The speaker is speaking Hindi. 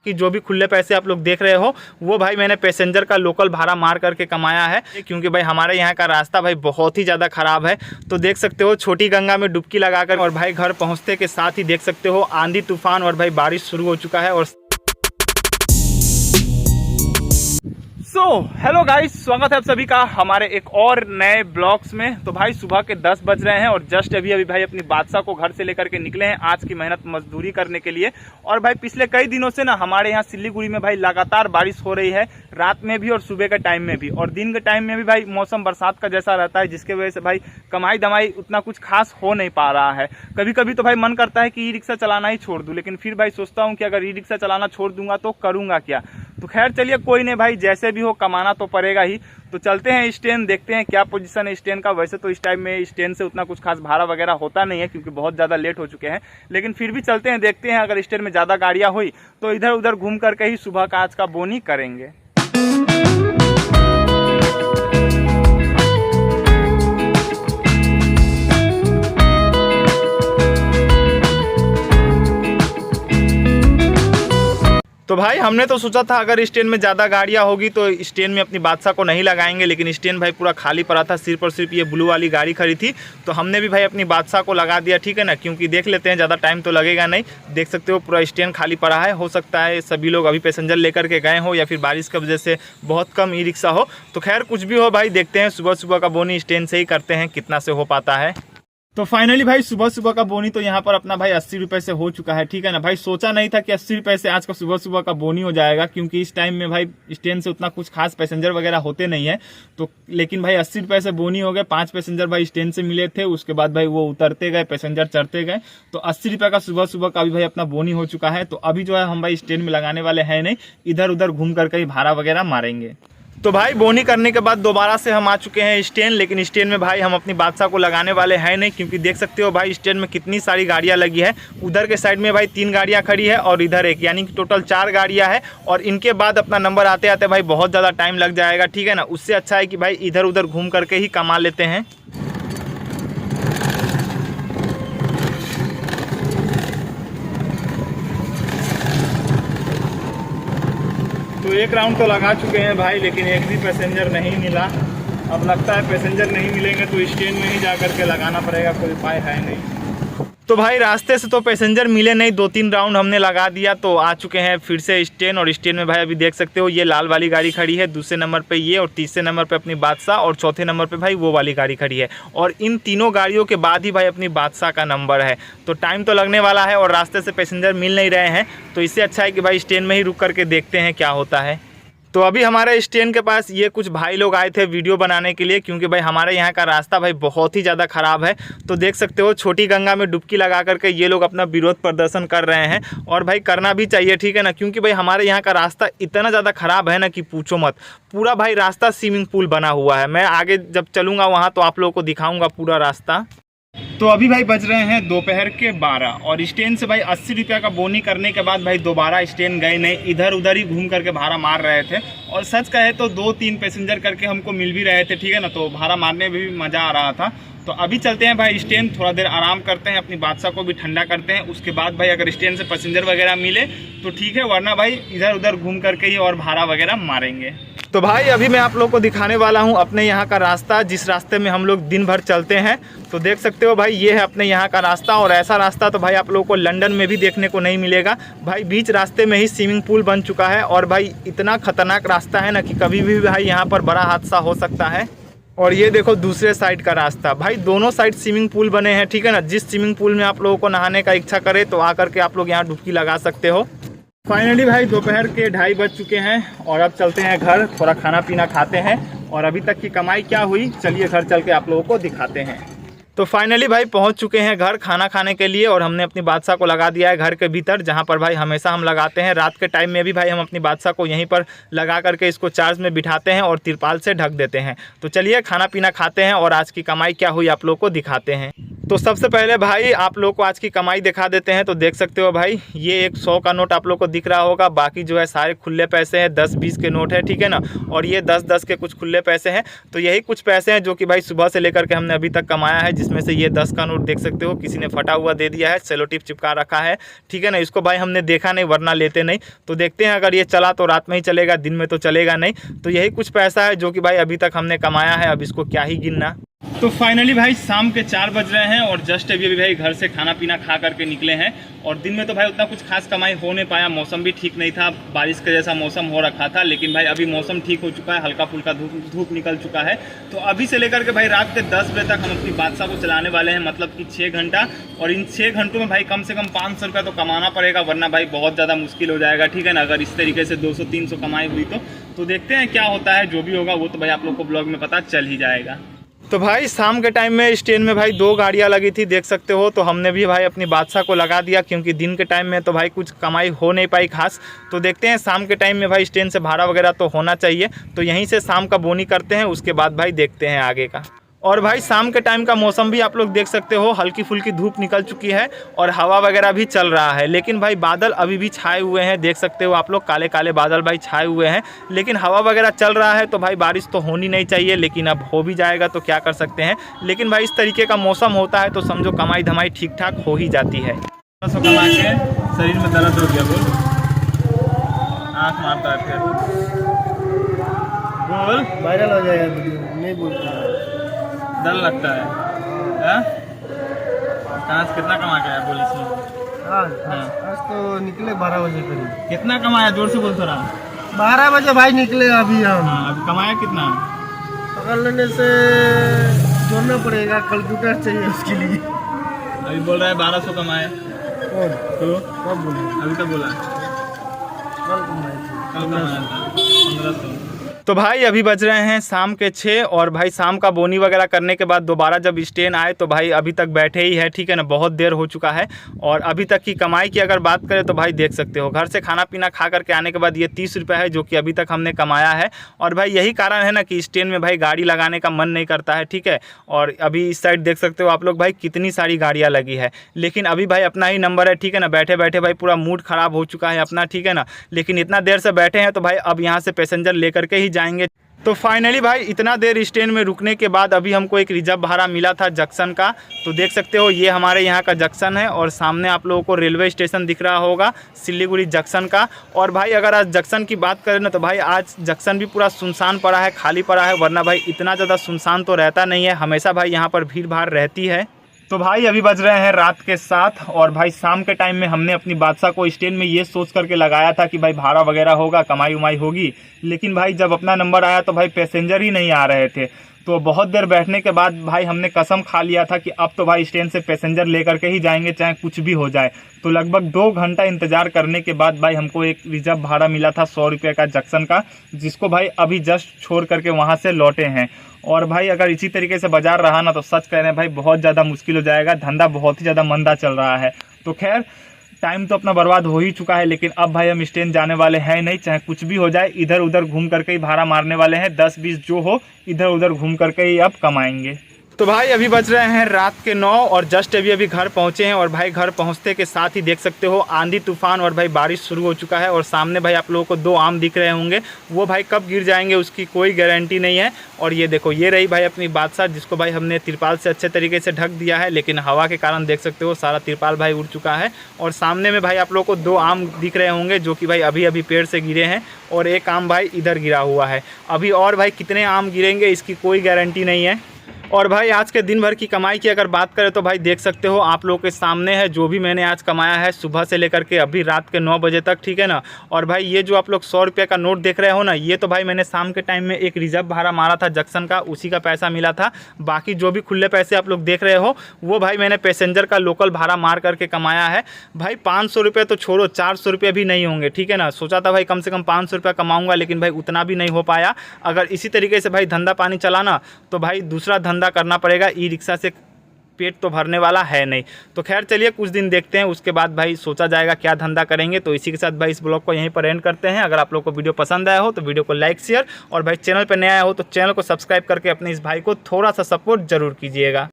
बाकी जो भी खुले पैसे आप लोग देख रहे हो वो भाई मैंने पैसेंजर का लोकल भाड़ा मार करके कमाया है, क्योंकि भाई हमारे यहाँ का रास्ता भाई बहुत ही ज़्यादा ख़राब है। तो देख सकते हो छोटी गंगा में डुबकी लगाकर और भाई घर पहुँचते के साथ ही देख सकते हो आंधी तूफान और भाई बारिश शुरू हो चुका है। और हेलो गाइस, स्वागत है आप सभी का हमारे एक और नए ब्लॉग्स में। तो भाई सुबह के 10 बज रहे हैं और जस्ट अभी भाई अपनी बादशाह को घर से लेकर के निकले हैं आज की मेहनत मजदूरी करने के लिए। और भाई पिछले कई दिनों से ना हमारे यहाँ सिलीगुड़ी में भाई लगातार बारिश हो रही है, रात में भी और सुबह के टाइम में भी, और दिन के टाइम में भी भाई मौसम बरसात का जैसा रहता है, जिसके वजह से भाई कमाई दमाई उतना कुछ खास हो नहीं पा रहा है। कभी कभी तो भाई मन करता है कि ई रिक्शा चलाना ही छोड़ दूं, लेकिन फिर भाई सोचता हूँ कि अगर ई रिक्शा चलाना छोड़ दूंगा तो करूंगा क्या। तो खैर चलिए कोई नहीं भाई, जैसे भी हो कमाना तो पड़ेगा ही। तो चलते हैं स्टैंड, देखते हैं क्या पोजीशन है स्टैंड का। वैसे तो इस टाइम में स्टैंड से उतना कुछ खास भाड़ा वगैरह होता नहीं है, क्योंकि बहुत ज़्यादा लेट हो चुके हैं, लेकिन फिर भी चलते हैं, देखते हैं। अगर स्टैंड में ज़्यादा गाड़ियाँ हुई तो इधर उधर घूम करके ही सुबह का आज का बोनी करेंगे। तो भाई हमने तो सोचा था अगर स्टैंड में ज़्यादा गाड़ियाँ होगी तो स्टैंड में अपनी बादशाह को नहीं लगाएंगे, लेकिन स्टैंड भाई पूरा खाली पड़ा था, सिर्फ और सिर्फ ये ब्लू वाली गाड़ी खड़ी थी। तो हमने भी भाई अपनी बादशाह को लगा दिया, ठीक है ना, क्योंकि देख लेते हैं ज़्यादा टाइम तो लगेगा नहीं। देख सकते हो पूरा स्टैंड खाली पड़ा है, हो सकता है सभी लोग अभी पैसेंजर लेकर के गए हो या फिर बारिश की वजह से बहुत कम ई रिक्शा हो। तो खैर कुछ भी हो भाई, देखते हैं सुबह सुबह का बोनी स्टैंड से ही करते हैं, कितना से हो पाता है। तो फाइनली भाई सुबह सुबह का बोनी तो यहाँ पर अपना भाई 80 रुपये से हो चुका है, ठीक है ना। भाई सोचा नहीं था कि 80 रुपये से आज का सुबह सुबह का बोनी हो जाएगा, क्योंकि इस टाइम में भाई स्टैंड से उतना कुछ खास पैसेंजर वगैरह होते नहीं है। तो लेकिन भाई 80 रुपये से बोनी हो गए। 5 पैसेंजर भाई स्टैंड से मिले थे, उसके बाद भाई वो उतरते गए, पैसेंजर चढ़ते गए। तो 80 रुपये का सुबह सुबह का भी भाई अपना बोनी हो चुका है। तो अभी जो है हम भाई स्टैंड में लगाने वाले हैं नहीं, इधर उधर घूम करके ही भाड़ा वगैरह मारेंगे। तो भाई बोनी करने के बाद दोबारा से हम आ चुके हैं स्टैंड, लेकिन स्टैंड में भाई हम अपनी बादशाह को लगाने वाले हैं नहीं, क्योंकि देख सकते हो भाई स्टैंड में कितनी सारी गाड़ियां लगी है। उधर के साइड में भाई 3 गाड़ियां खड़ी है और इधर एक, यानी कि टोटल 4 गाड़ियां है। और इनके बाद अपना नंबर आते आते भाई बहुत ज़्यादा टाइम लग जाएगा, ठीक है ना। उससे अच्छा है कि भाई इधर उधर घूम करके ही कमा लेते हैं। तो एक राउंड तो लगा चुके हैं भाई, लेकिन एक भी पैसेंजर नहीं मिला। अब लगता है पैसेंजर नहीं मिलेंगे तो स्टैंड में ही जा करके लगाना पड़ेगा, कोई उपाय है नहीं। तो भाई रास्ते से तो पैसेंजर मिले नहीं, 2-3 राउंड हमने लगा दिया तो आ चुके हैं फिर से स्टैंड। और स्टैंड में भाई अभी देख सकते हो ये लाल वाली गाड़ी खड़ी है, दूसरे नंबर पे ये, और तीसरे नंबर पे अपनी बादशाह, और चौथे नंबर पे भाई वो वाली गाड़ी खड़ी है। और इन तीनों गाड़ियों के बाद ही भाई अपनी बादशाह का नंबर है। तो टाइम तो लगने वाला है और रास्ते से पैसेंजर मिल नहीं रहे हैं, तो इससे अच्छा है कि भाई स्टैंड में ही रुक करके देखते हैं क्या होता है। तो अभी हमारे स्टैंड के पास ये कुछ भाई लोग आए थे वीडियो बनाने के लिए, क्योंकि भाई हमारे यहाँ का रास्ता भाई बहुत ही ज़्यादा ख़राब है। तो देख सकते हो छोटी गंगा में डुबकी लगा करके ये लोग अपना विरोध प्रदर्शन कर रहे हैं, और भाई करना भी चाहिए, ठीक है ना, क्योंकि भाई हमारे यहाँ का रास्ता इतना ज़्यादा ख़राब है ना कि पूछो मत। पूरा भाई रास्ता स्विमिंग पूल बना हुआ है। मैं आगे जब चलूँगा वहाँ तो आप लोगों को दिखाऊँगा पूरा रास्ता। तो अभी भाई बज रहे हैं दोपहर के 12 और स्टैंड से भाई 80 रुपये का बोनी करने के बाद भाई दोबारा स्टैंड गए नहीं, इधर उधर ही घूम करके भाड़ा मार रहे थे। और सच कहे तो 2-3 पैसेंजर करके हमको मिल भी रहे थे, ठीक है ना, तो भाड़ा मारने में भी मज़ा आ रहा था। तो अभी चलते हैं भाई स्टैंड, थोड़ा देर आराम करते हैं, अपनी बादशाह को भी ठंडा करते हैं। उसके बाद भाई अगर स्टैंड से पैसेंजर वगैरह मिले तो ठीक है, वरना भाई इधर उधर घूम करके ही और भाड़ा वगैरह मारेंगे। तो भाई अभी मैं आप लोग को दिखाने वाला हूं अपने यहाँ का रास्ता, जिस रास्ते में हम लोग दिन भर चलते हैं। तो देख सकते हो भाई ये है अपने यहाँ का रास्ता, और ऐसा रास्ता तो भाई आप लोगों को लंदन में भी देखने को नहीं मिलेगा। भाई बीच रास्ते में ही स्विमिंग पूल बन चुका है, और भाई इतना खतरनाक रास्ता है ना कि कभी भी भाई यहाँ पर बड़ा हादसा हो सकता है। और ये देखो दूसरे साइड का रास्ता, भाई दोनों साइड स्विमिंग पूल बने हैं, ठीक है ना। जिस स्विमिंग पूल में आप लोगों को नहाने का इच्छा करे तो आकर के आप लोग यहाँ डुबकी लगा सकते हो। फाइनली भाई दोपहर के 2:30 बज चुके हैं और अब चलते हैं घर, थोड़ा खाना पीना खाते हैं। और अभी तक की कमाई क्या हुई चलिए घर चल के आप लोगों को दिखाते हैं। तो फाइनली भाई पहुंच चुके हैं घर खाना खाने के लिए, और हमने अपनी बादशाह को लगा दिया है घर के भीतर, जहां पर भाई हमेशा हम लगाते हैं। रात के टाइम में भी भाई हम अपनी बादशाह को यहीं पर लगा करके इसको चार्ज में बिठाते हैं और तिरपाल से ढक देते हैं। तो चलिए खाना पीना खाते हैं और आज की कमाई क्या हुई आप लोगों को दिखाते हैं। तो सबसे पहले भाई आप लोग को आज की कमाई दिखा देते हैं। तो देख सकते हो भाई, ये एक 100 का नोट आप लोग को दिख रहा होगा, बाकी जो है सारे खुले पैसे हैं, 10-20 के नोट है, ठीक है ना। और ये 10-10 के कुछ खुले पैसे हैं। तो यही कुछ पैसे हैं जो कि भाई सुबह से लेकर के हमने अभी तक कमाया है, जिसमें से ये 10 का नोट देख सकते हो किसी ने फटा हुआ दे दिया है, सेलो टिप चिपका रखा है, ठीक है ना। इसको भाई हमने देखा नहीं, वरना लेते नहीं। तो देखते हैं, अगर ये चला तो रात में ही चलेगा, दिन में तो चलेगा नहीं। तो यही कुछ पैसा है जो कि भाई अभी तक हमने कमाया है, अब इसको क्या ही गिनना। तो फाइनली भाई शाम के 4 बज रहे हैं और जस्ट अभी भाई घर से खाना पीना खा करके निकले हैं। और दिन में तो भाई उतना कुछ खास कमाई हो नहीं पाया, मौसम भी ठीक नहीं था, बारिश के जैसा मौसम हो रखा था। लेकिन भाई अभी मौसम ठीक हो चुका है, हल्का फुल्का धूप निकल चुका है। तो अभी से लेकर के भाई रात के 10 बजे तक हम अपनी बादशाह को चलाने वाले हैं, मतलब कि 6 घंटा। और इन 6 घंटों में भाई कम से कम 500 रुपया तो कमाना पड़ेगा, वरना भाई बहुत ज़्यादा मुश्किल हो जाएगा, ठीक है ना। अगर इस तरीके से 200-300 कमाई हुई तो देखते हैं क्या होता है। जो भी होगा वो तो भाई आप लोग को ब्लॉग में पता चल ही जाएगा। तो भाई शाम के टाइम में स्टैंड में भाई 2 गाड़ियां लगी थी, देख सकते हो। तो हमने भी भाई अपनी बादशाह को लगा दिया, क्योंकि दिन के टाइम में तो भाई कुछ कमाई हो नहीं पाई खास। तो देखते हैं शाम के टाइम में भाई स्टैंड से भाड़ा वगैरह तो होना चाहिए, तो यहीं से शाम का बोनी करते हैं, उसके बाद भाई देखते हैं आगे का। और भाई शाम के टाइम का मौसम भी आप लोग देख सकते हो, हल्की फुल्की धूप निकल चुकी है और हवा वगैरह भी चल रहा है। लेकिन भाई बादल अभी भी छाए हुए हैं, देख सकते हो आप लोग, काले काले बादल भाई छाए हुए हैं। लेकिन हवा वगैरह चल रहा है, तो भाई बारिश तो होनी नहीं चाहिए, लेकिन अब हो भी जाएगा तो क्या कर सकते हैं। लेकिन भाई इस तरीके का मौसम होता है तो समझो कमाई धमाई ठीक ठाक हो ही जाती है। कमा के शरीर में दर्द हो गया, बोल, आँख मारता है फिर, बोल, वायरल हो जाएगा वीडियो, नहीं बोलता, डर लगता है। कहाँ से कितना कमा के आया बोल इसमें? आज तो निकले 12 बजे करीब। कितना कमाया, जोर से बोल थोड़ा। 12 बजे भाई निकले अभी हम। हाँ, अभी कमाया कितना? पकड़ लेने से जोड़ना पड़ेगा, कैलकुलेटर चाहिए उसके लिए। अभी बोल रहा है 1200 कमाए। कौन? तो कब बोले? अभी तो बोला कल कमाए थे। कल कमाया था 1500। तो भाई अभी बज रहे हैं शाम के 6 और भाई शाम का बोनी वगैरह करने के बाद दोबारा जब स्टैंड आए तो भाई अभी तक बैठे ही है, ठीक है ना, बहुत देर हो चुका है। और अभी तक की कमाई की अगर बात करें तो भाई देख सकते हो, घर से खाना पीना खा करके आने के बाद ये 30 रुपये है जो कि अभी तक हमने कमाया है। और भाई यही कारण है ना कि स्टैंड में भाई गाड़ी लगाने का मन नहीं करता है, ठीक है। और अभी इस साइड देख सकते हो आप लोग भाई कितनी सारी गाड़ियाँ लगी है, लेकिन अभी भाई अपना ही नंबर है, ठीक है ना। बैठे बैठे भाई पूरा मूड ख़राब हो चुका है अपना, ठीक है ना। लेकिन इतना देर से बैठे हैं तो भाई अब यहाँ से पैसेंजर लेकर के ही जाएंगे। तो फाइनली भाई इतना देर स्टैंड में रुकने के बाद अभी हमको एक रिजर्व भाड़ा मिला था जंक्शन का। तो देख सकते हो ये हमारे यहाँ का जंक्शन है और सामने आप लोगों को रेलवे स्टेशन दिख रहा होगा, सिलीगुड़ी जंक्शन का। और भाई अगर आज जंक्शन की बात करें ना तो भाई आज जंक्शन भी पूरा सुनसान पड़ा है, खाली पड़ा है, वरना भाई इतना ज़्यादा सुनसान तो रहता नहीं है, हमेशा भाई यहाँ पर भीड़ भाड़ रहती है। तो भाई अभी बज रहे हैं रात के 7 और भाई शाम के टाइम में हमने अपनी बादशाह को स्टैंड में ये सोच करके लगाया था कि भाई भाड़ा वगैरह होगा, कमाई उमाई होगी। लेकिन भाई जब अपना नंबर आया तो भाई पैसेंजर ही नहीं आ रहे थे। तो बहुत देर बैठने के बाद भाई हमने कसम खा लिया था कि अब तो भाई स्टैंड से पैसेंजर लेकर के ही जाएंगे, चाहे कुछ भी हो जाए। तो लगभग 2 घंटा इंतजार करने के बाद भाई हमको एक रिजर्व भाड़ा मिला था 100 रुपये का जंक्शन का, जिसको भाई अभी जस्ट छोड़ करके वहाँ से लौटे हैं। और भाई अगर इसी तरीके से बाजार रहा ना तो सच कह रहे हैं भाई बहुत ज़्यादा मुश्किल हो जाएगा, धंधा बहुत ही ज़्यादा मंदा चल रहा है। तो खैर टाइम तो अपना बर्बाद हो ही चुका है, लेकिन अब भाई हम स्टैंड जाने वाले हैं नहीं, चाहे कुछ भी हो जाए। इधर उधर घूम करके ही भाड़ा मारने वाले हैं, 10-20 जो हो इधर उधर घूम करके ही अब कमाएंगे। तो भाई अभी बज रहे हैं रात के 9 और जस्ट अभी घर पहुंचे हैं। और भाई घर पहुंचते के साथ ही देख सकते हो आंधी तूफान और भाई बारिश शुरू हो चुका है। और सामने भाई आप लोगों को 2 आम दिख रहे होंगे, वो भाई कब गिर जाएंगे उसकी कोई गारंटी नहीं है। और ये देखो ये रही भाई अपनी बादशाह, जिसको भाई हमने तिरपाल से अच्छे तरीके से ढक दिया है, लेकिन हवा के कारण देख सकते हो सारा तिरपाल भाई उड़ चुका है। और सामने में भाई आप लोगों को 2 आम दिख रहे होंगे जो कि भाई अभी अभी पेड़ से गिरे हैं, और एक आम भाई इधर गिरा हुआ है। अभी और भाई कितने आम गिरेंगे इसकी कोई गारंटी नहीं है। और भाई आज के दिन भर की कमाई की अगर बात करें तो भाई देख सकते हो आप लोगों के सामने है जो भी मैंने आज कमाया है सुबह से लेकर के अभी रात के 9 बजे तक, ठीक है ना। और भाई ये जो आप लोग 100 रुपये का नोट देख रहे हो ना, ये तो भाई मैंने शाम के टाइम में एक रिजर्व भाड़ा मारा था जंक्शन का, उसी का पैसा मिला था। बाकी जो भी खुले पैसे आप लोग देख रहे हो वो भाई मैंने पैसेंजर का लोकल भाड़ा मार करके कमाया है। भाई 500 रुपये तो छोड़ो, 400 रुपये भी नहीं होंगे, ठीक है ना। सोचा था भाई कम से कम 500 रुपया कमाऊँगा, लेकिन भाई उतना भी नहीं हो पाया। अगर इसी तरीके से भाई धंधा पानी चलाना तो भाई दूसरा धंधा करना पड़ेगा, ई रिक्शा से पेट तो भरने वाला है नहीं। तो खैर चलिए कुछ दिन देखते हैं, उसके बाद भाई सोचा जाएगा क्या धंधा करेंगे। तो इसी के साथ भाई इस ब्लॉग को यहीं पर एंड करते हैं। अगर आप लोग को वीडियो पसंद आया हो तो वीडियो को लाइक शेयर, और भाई चैनल पर नया आया हो तो चैनल को सब्सक्राइब करके अपने इस भाई को थोड़ा सा सपोर्ट जरूर कीजिएगा।